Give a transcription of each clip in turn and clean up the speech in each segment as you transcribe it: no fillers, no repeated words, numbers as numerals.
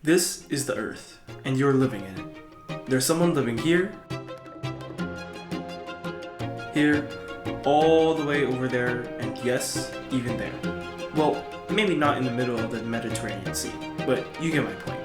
This is the Earth, and you're living in it. There's someone living here, all the way over there, and yes, even there. Well, maybe not in the middle of the Mediterranean Sea, but you get my point.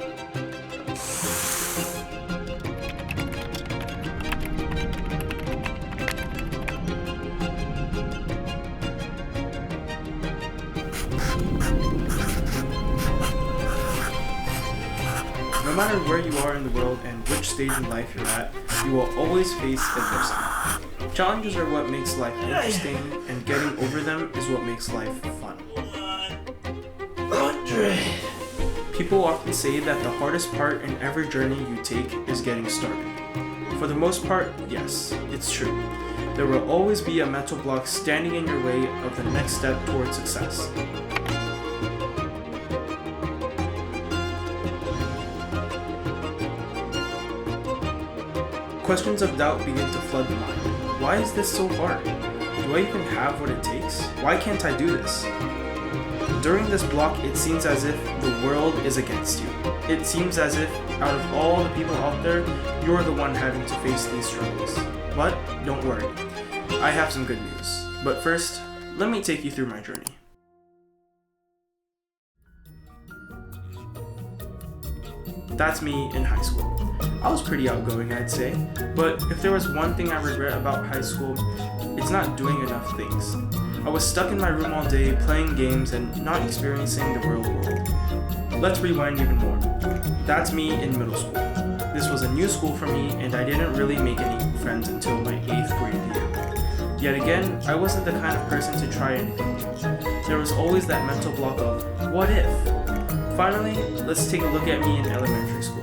No matter where you are in the world and which stage in life you're at, you will always face adversity. Challenges are what makes life interesting, and getting over them is what makes life fun. People often say that the hardest part in every journey you take is getting started. For the most part, yes, it's true. There will always be a mental block standing in your way of the next step towards success. Questions of doubt begin to flood the mind. Why is this so hard? Do I even have what it takes? Why can't I do this? During this block, it seems as if the world is against you. It seems as if, out of all the people out there, you're the one having to face these struggles. But don't worry, I have some good news. But first, let me take you through my journey. That's me in high school. I was pretty outgoing, I'd say, but if there was one thing I regret about high school, it's not doing enough things. I was stuck in my room all day playing games and not experiencing the real world. Let's rewind even more. That's me in middle school. This was a new school for me, and I didn't really make any friends until my 8th grade year. Yet again, I wasn't the kind of person to try anything new. There was always that mental block of, what if? Finally, let's take a look at me in elementary school.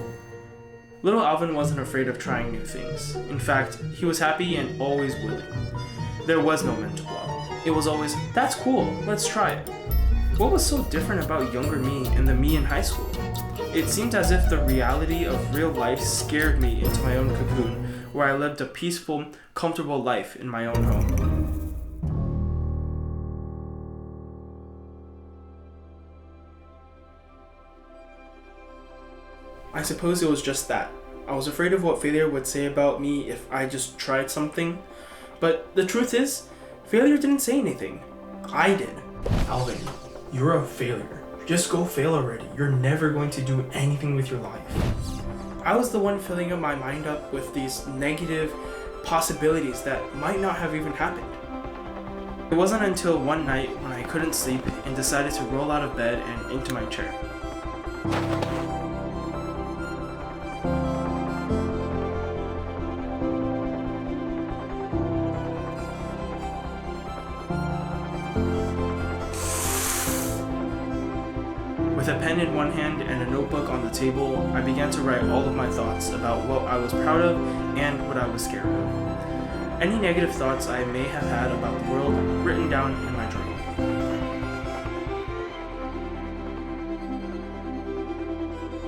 Little Alvin wasn't afraid of trying new things. In fact, he was happy and always willing. There was no mental block. It was always, that's cool, let's try it. What was so different about younger me and the me in high school? It seemed as if the reality of real life scared me into my own cocoon, where I lived a peaceful, comfortable life in my own home. I suppose it was just that. I was afraid of what failure would say about me if I just tried something. But the truth is, failure didn't say anything. I did. Alvin, you're a failure. Just go fail already. You're never going to do anything with your life. I was the one filling my mind up with these negative possibilities that might not have even happened. It wasn't until one night when I couldn't sleep and decided to roll out of bed and into my chair. With a pen in one hand and a notebook on the table, I began to write all of my thoughts about what I was proud of and what I was scared of. Any negative thoughts I may have had about the world written down in my journal.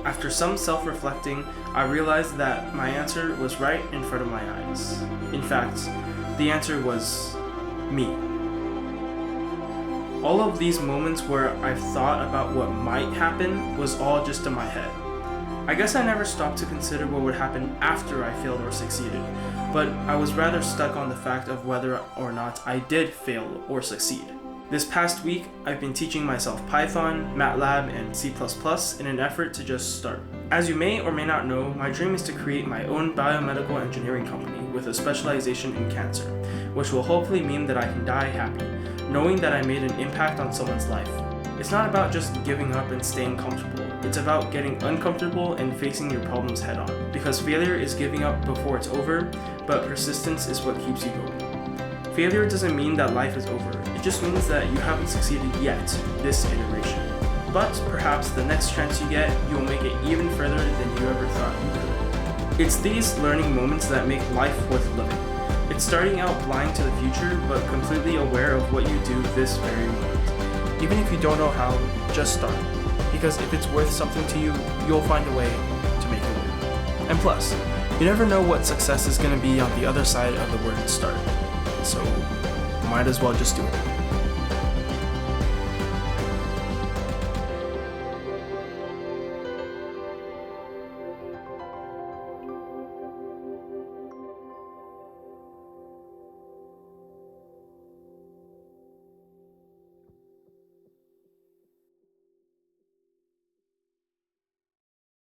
After some self-reflecting, I realized that my answer was right in front of my eyes. In fact, the answer was me. All of these moments where I've thought about what might happen was all just in my head. I guess I never stopped to consider what would happen after I failed or succeeded, but I was rather stuck on the fact of whether or not I did fail or succeed. This past week, I've been teaching myself Python, MATLAB, and C++ in an effort to just start. As you may or may not know, my dream is to create my own biomedical engineering company with a specialization in cancer, which will hopefully mean that I can die happy, knowing that I made an impact on someone's life. It's not about just giving up and staying comfortable. It's about getting uncomfortable and facing your problems head on. Because failure is giving up before it's over, but persistence is what keeps you going. Failure doesn't mean that life is over. It just means that you haven't succeeded yet, this iteration. But perhaps the next chance you get, you'll make it even further than you ever thought you could. It's these learning moments that make life worth living. It's starting out blind to the future, but completely aware of what you do this very moment. Even if you don't know how, just start. Because if it's worth something to you, you'll find a way to make it work. And plus, you never know what success is going to be on the other side of the word start. So, might as well just do it.